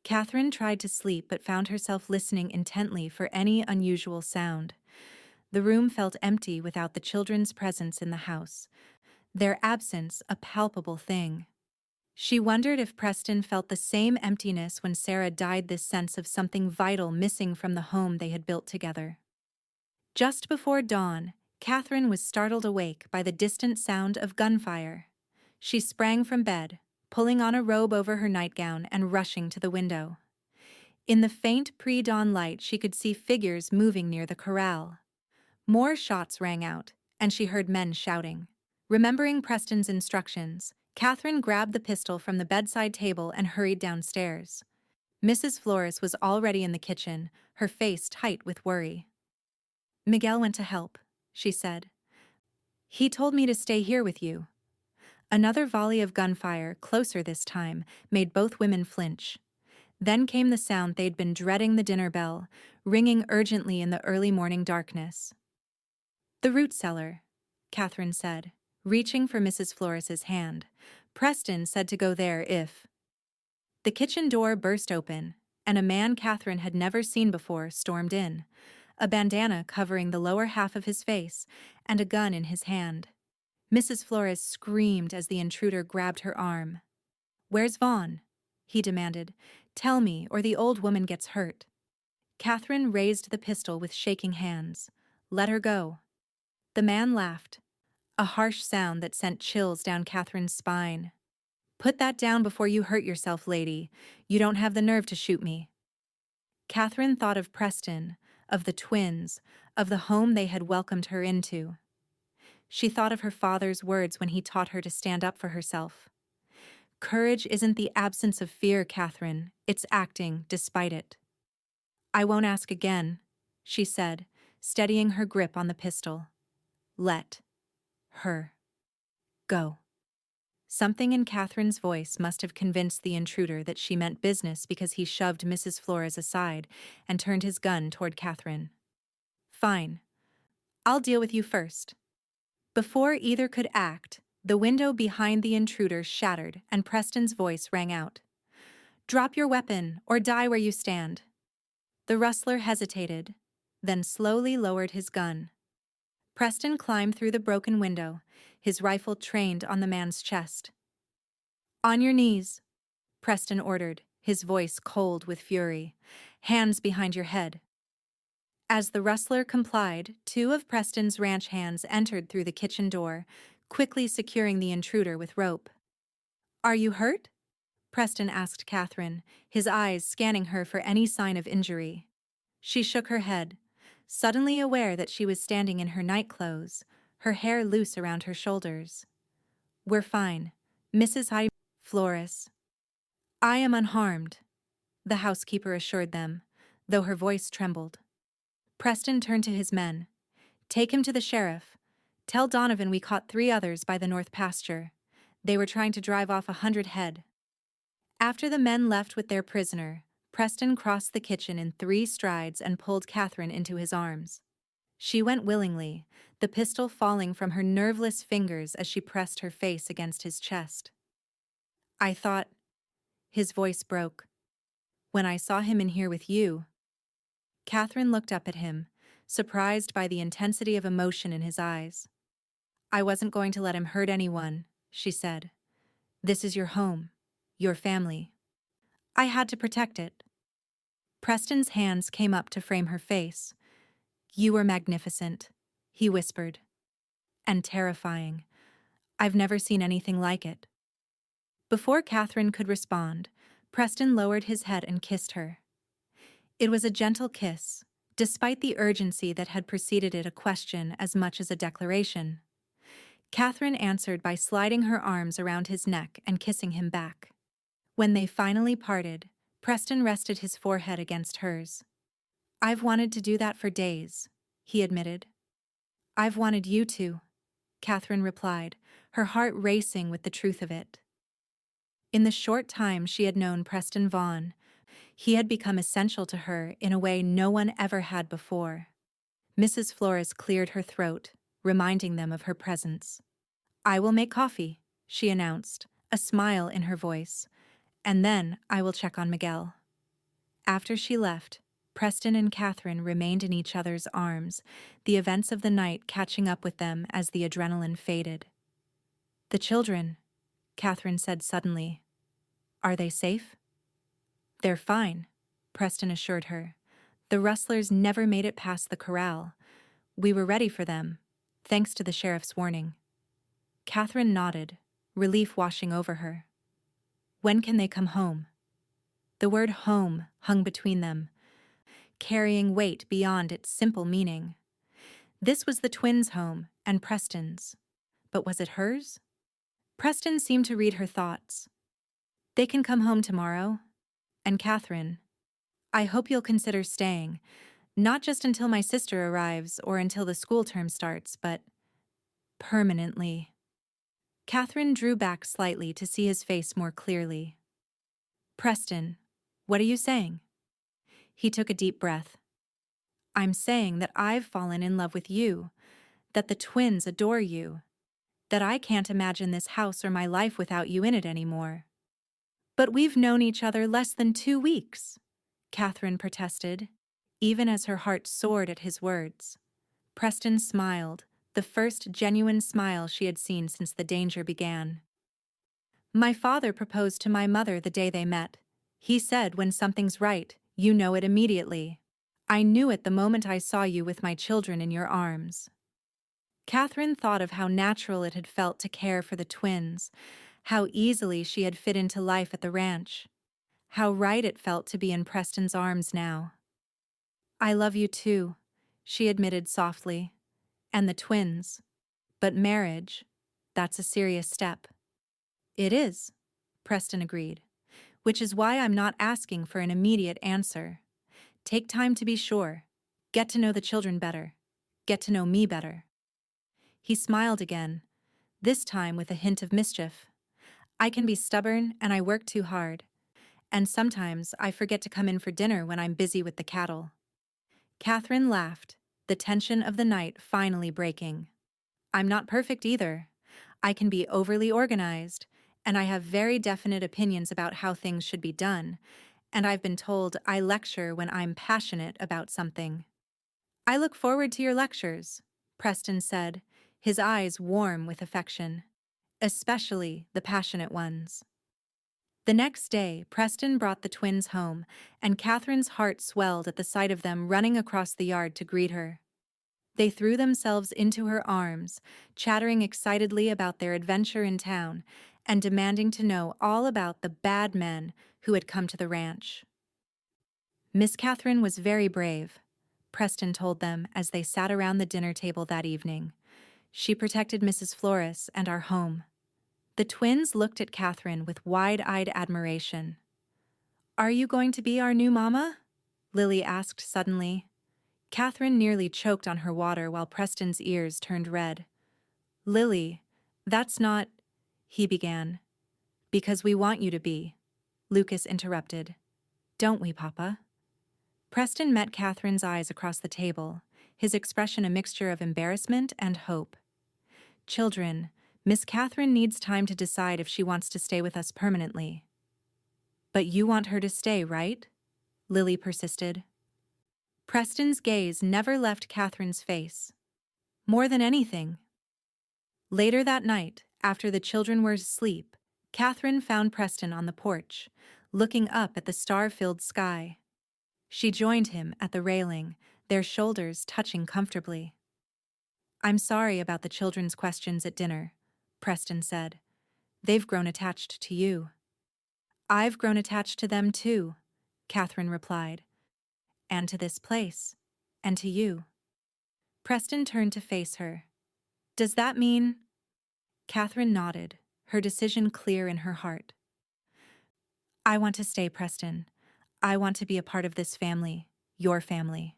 Katherine tried to sleep but found herself listening intently for any unusual sound. The room felt empty without the children's presence in the house, their absence a palpable thing. She wondered if Preston felt the same emptiness when Sarah died, this sense of something vital missing from the home they had built together. Just before dawn, Katherine was startled awake by the distant sound of gunfire. She sprang from bed, pulling on a robe over her nightgown and rushing to the window. In the faint pre-dawn light, she could see figures moving near the corral. More shots rang out, and she heard men shouting. Remembering Preston's instructions, Katherine grabbed the pistol from the bedside table and hurried downstairs. Mrs. Flores was already in the kitchen, her face tight with worry. Miguel went to help, she said. He told me to stay here with you. Another volley of gunfire, closer this time, made both women flinch. Then came the sound they'd been dreading, the dinner bell, ringing urgently in the early morning darkness. The root cellar, Katherine said, reaching for Mrs. Flores's hand. Preston said to go there if... The kitchen door burst open, and a man Katherine had never seen before stormed in. a bandana covering the lower half of his face, and a gun in his hand. Mrs. Flores screamed as the intruder grabbed her arm. "Where's Vaughn?" he demanded. "Tell me, or the old woman gets hurt." Katherine raised the pistol with shaking hands. "Let her go." The man laughed, a harsh sound that sent chills down Katherine's spine. "Put that down before you hurt yourself, lady. You don't have the nerve to shoot me." Katherine thought of Preston, of the twins, of the home they had welcomed her into. She thought of her father's words when he taught her to stand up for herself. "Courage isn't the absence of fear, Katherine. It's acting despite it." "I won't ask again," she said, steadying her grip on the pistol. "Let her go." Something in Katherine's voice must have convinced the intruder that she meant business, because he shoved Mrs. Flores aside and turned his gun toward Katherine. "Fine. I'll deal with you first." Before either could act, the window behind the intruder shattered and Preston's voice rang out. "Drop your weapon or die where you stand." The rustler hesitated, then slowly lowered his gun. Preston climbed through the broken window, his rifle trained on the man's chest. "On your knees," Preston ordered, his voice cold with fury. "Hands behind your head." As the rustler complied, two of Preston's ranch hands entered through the kitchen door, quickly securing the intruder with rope. "Are you hurt?" Preston asked Katherine, his eyes scanning her for any sign of injury. She shook her head, suddenly aware that she was standing in her nightclothes, her hair loose around her shoulders. "We're fine, Mrs. Flores." "I am unharmed," the housekeeper assured them, though her voice trembled. Preston turned to his men. "Take him to the sheriff. Tell Donovan we caught 3 others by the north pasture. They were trying to drive off 100 head. After the men left with their prisoner, Preston crossed the kitchen in 3 strides and pulled Katherine into his arms. She went willingly, the pistol falling from her nerveless fingers as she pressed her face against his chest. "I thought—" His voice broke. "When I saw him in here with you." Katherine looked up at him, surprised by the intensity of emotion in his eyes. "I wasn't going to let him hurt anyone," she said. "This is your home, your family. I had to protect it." Preston's hands came up to frame her face. "You were magnificent," he whispered. "And terrifying. I've never seen anything like it." Before Katherine could respond, Preston lowered his head and kissed her. It was a gentle kiss, despite the urgency that had preceded it, a question as much as a declaration. Katherine answered by sliding her arms around his neck and kissing him back. When they finally parted, Preston rested his forehead against hers. "I've wanted to do that for days," he admitted. "I've wanted you to," Katherine replied, her heart racing with the truth of it. In the short time she had known Preston Vaughn, he had become essential to her in a way no one ever had before. Mrs. Flores cleared her throat, reminding them of her presence. "I will make coffee," she announced, a smile in her voice, "and then I will check on Miguel." After she left, Preston and Katherine remained in each other's arms, the events of the night catching up with them as the adrenaline faded. "The children," Katherine said suddenly. "Are they safe?" "They're fine," Preston assured her. "The rustlers never made it past the corral. We were ready for them, thanks to the sheriff's warning." Katherine nodded, relief washing over her. "When can they come home?" The word home hung between them, carrying weight beyond its simple meaning. This was the twins' home and Preston's. But was it hers? Preston seemed to read her thoughts. "They can come home tomorrow." And Katherine, "I hope you'll consider staying, not just until my sister arrives or until the school term starts, but permanently." Katherine drew back slightly to see his face more clearly. "Preston, what are you saying?" He took a deep breath. "I'm saying that I've fallen in love with you, that the twins adore you, that I can't imagine this house or my life without you in it anymore." "But we've known each other less than 2 weeks," Katherine protested, even as her heart soared at his words. Preston smiled, the first genuine smile she had seen since the danger began. My father proposed to my mother the day they met. He said, when something's right, you know it immediately. I knew it the moment I saw you with my children in your arms. Katherine thought of how natural it had felt to care for the twins, how easily she had fit into life at the ranch, how right it felt to be in Preston's arms now. I love you too, she admitted softly. And the twins. But marriage, that's a serious step. It is, Preston agreed, which is why I'm not asking for an immediate answer. Take time to be sure. Get to know the children better. Get to know me better. He smiled again, this time with a hint of mischief. I can be stubborn and I work too hard. And sometimes I forget to come in for dinner when I'm busy with the cattle. Katherine laughed, the tension of the night finally breaking. I'm not perfect either. I can be overly organized, and I have very definite opinions about how things should be done, and I've been told I lecture when I'm passionate about something. I look forward to your lectures, Preston said, his eyes warm with affection. Especially the passionate ones. The next day, Preston brought the twins home, and Katherine's heart swelled at the sight of them running across the yard to greet her. They threw themselves into her arms, chattering excitedly about their adventure in town and demanding to know all about the bad men who had come to the ranch. Miss Katherine was very brave, Preston told them as they sat around the dinner table that evening. She protected Mrs. Flores and our home. The twins looked at Katherine with wide-eyed admiration. Are you going to be our new mama? Lily asked suddenly. Katherine nearly choked on her water while Preston's ears turned red. Lily, that's not, he began. Because we want you to be, Lucas interrupted. Don't we, Papa? Preston met Katherine's eyes across the table, his expression a mixture of embarrassment and hope. Children, Miss Katherine needs time to decide if she wants to stay with us permanently. But you want her to stay, right? Lily persisted. Preston's gaze never left Katherine's face. More than anything. Later that night, after the children were asleep, Katherine found Preston on the porch, looking up at the star-filled sky. She joined him at the railing, their shoulders touching comfortably. I'm sorry about the children's questions at dinner, Preston said. They've grown attached to you. I've grown attached to them too, Katherine replied. And to this place. And to you. Preston turned to face her. Does that mean? Katherine nodded, her decision clear in her heart. I want to stay, Preston. I want to be a part of this family, your family.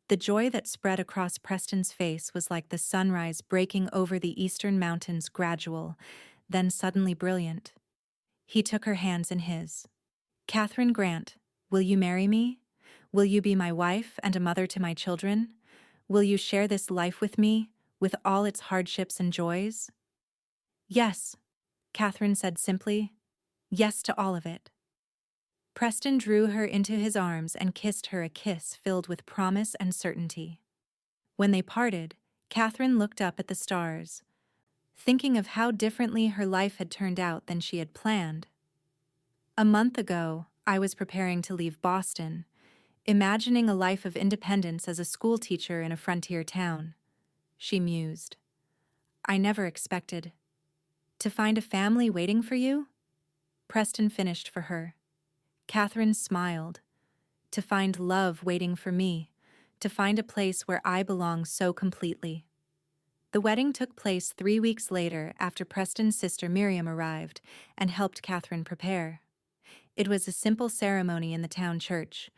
The joy that spread across Preston's face was like the sunrise breaking over the eastern mountains, gradual, then suddenly brilliant. He took her hands in his. Katherine Grant, will you marry me? Will you be my wife and a mother to my children? Will you share this life with me, with all its hardships and joys? Yes, Katherine said simply. Yes to all of it. Preston drew her into his arms and kissed her a kiss filled with promise and certainty. When they parted, Katherine looked up at the stars, thinking of how differently her life had turned out than she had planned. A month ago, I was preparing to leave Boston, imagining a life of independence as a school teacher in a frontier town. She mused. I never expected. To find a family waiting for you? Preston finished for her. Katherine smiled. To find love waiting for me, to find a place where I belong so completely. The wedding took place 3 weeks later after Preston's sister Miriam arrived and helped Katherine prepare. It was a simple ceremony in the town church,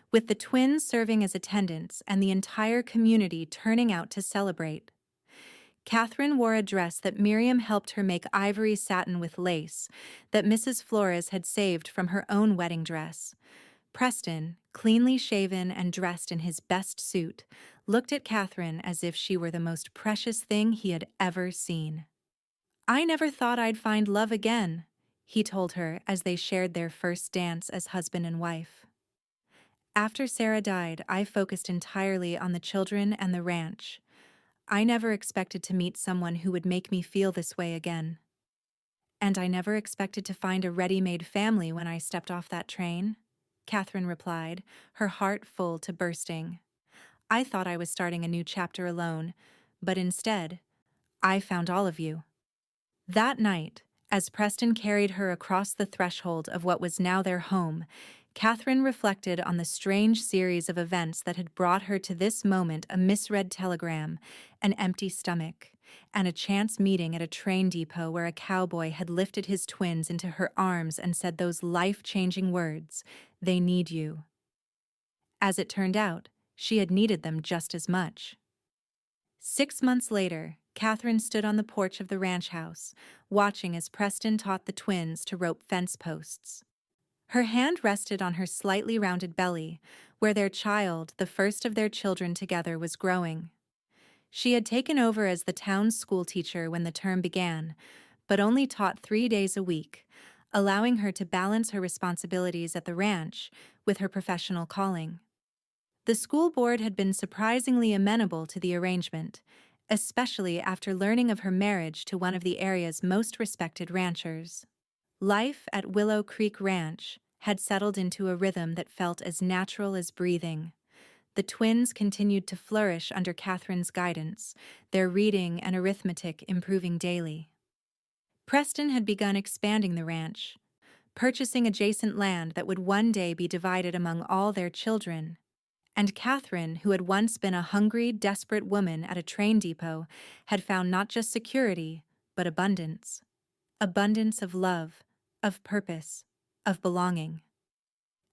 with the twins serving as attendants and the entire community turning out to celebrate. Katherine wore a dress that Miriam helped her make ivory satin with lace that Mrs. Flores had saved from her own wedding dress. Preston, cleanly shaven and dressed in his best suit, looked at Katherine as if she were the most precious thing he had ever seen. I never thought I'd find love again, he told her as they shared their first dance as husband and wife. After Sarah died, I focused entirely on the children and the ranch. I never expected to meet someone who would make me feel this way again. And I never expected to find a ready-made family when I stepped off that train, Katherine replied, her heart full to bursting. I thought I was starting a new chapter alone, but instead, I found all of you. That night, as Preston carried her across the threshold of what was now their home, Katherine reflected on the strange series of events that had brought her to this moment: a misread telegram, an empty stomach, and a chance meeting at a train depot where a cowboy had lifted his twins into her arms and said those life-changing words, "They need you." As it turned out, she had needed them just as much. 6 months later, Katherine stood on the porch of the ranch house, watching as Preston taught the twins to rope fence posts. Her hand rested on her slightly rounded belly, where their child, the first of their children together, was growing. She had taken over as the town's schoolteacher when the term began, but only taught 3 days a week, allowing her to balance her responsibilities at the ranch with her professional calling. The school board had been surprisingly amenable to the arrangement, especially after learning of her marriage to one of the area's most respected ranchers. Life at Willow Creek Ranch had settled into a rhythm that felt as natural as breathing. The twins continued to flourish under Katherine's guidance, their reading and arithmetic improving daily. Preston had begun expanding the ranch, purchasing adjacent land that would one day be divided among all their children. And Katherine, who had once been a hungry, desperate woman at a train depot, had found not just security, but abundance. Abundance of love, of purpose, of belonging.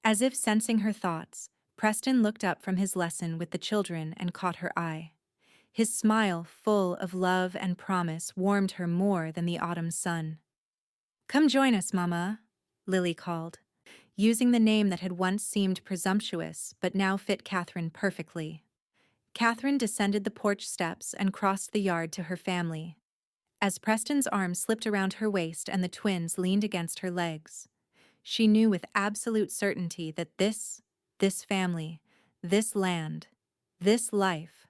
As if sensing her thoughts, Preston looked up from his lesson with the children and caught her eye. His smile, full of love and promise, warmed her more than the autumn sun. "Come join us, Mama," Lily called, using the name that had once seemed presumptuous but now fit Katherine perfectly. Katherine descended the porch steps and crossed the yard to her family. As Preston's arm slipped around her waist and the twins leaned against her legs, she knew with absolute certainty that this family, this land, this life,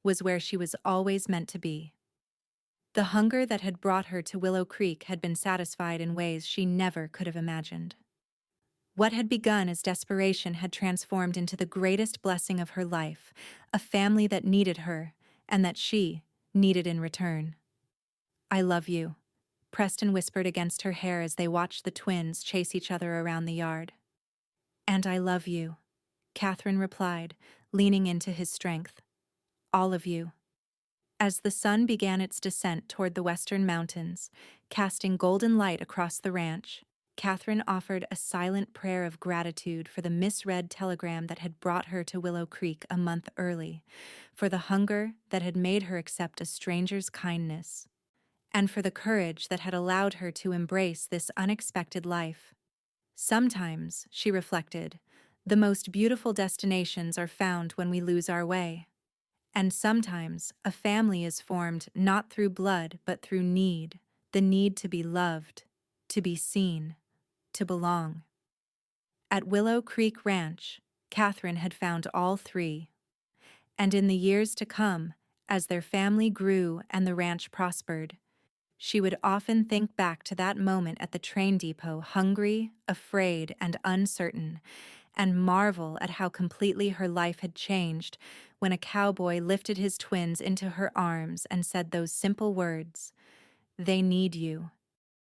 was where she was always meant to be. The hunger that had brought her to Willow Creek had been satisfied in ways she never could have imagined. What had begun as desperation had transformed into the greatest blessing of her life, a family that needed her, and that she needed in return. "I love you," Preston whispered against her hair as they watched the twins chase each other around the yard. "And I love you," Katherine replied, leaning into his strength. "All of you." As the sun began its descent toward the western mountains, casting golden light across the ranch, Katherine offered a silent prayer of gratitude for the misread telegram that had brought her to Willow Creek a month early, for the hunger that had made her accept a stranger's kindness, and for the courage that had allowed her to embrace this unexpected life. Sometimes, she reflected, the most beautiful destinations are found when we lose our way. And sometimes, a family is formed not through blood but through need, the need to be loved, to be seen, to belong. At Willow Creek Ranch, Katherine had found all three. And in the years to come, as their family grew and the ranch prospered, she would often think back to that moment at the train depot, hungry, afraid, and uncertain, and marvel at how completely her life had changed when a cowboy lifted his twins into her arms and said those simple words, "They need you."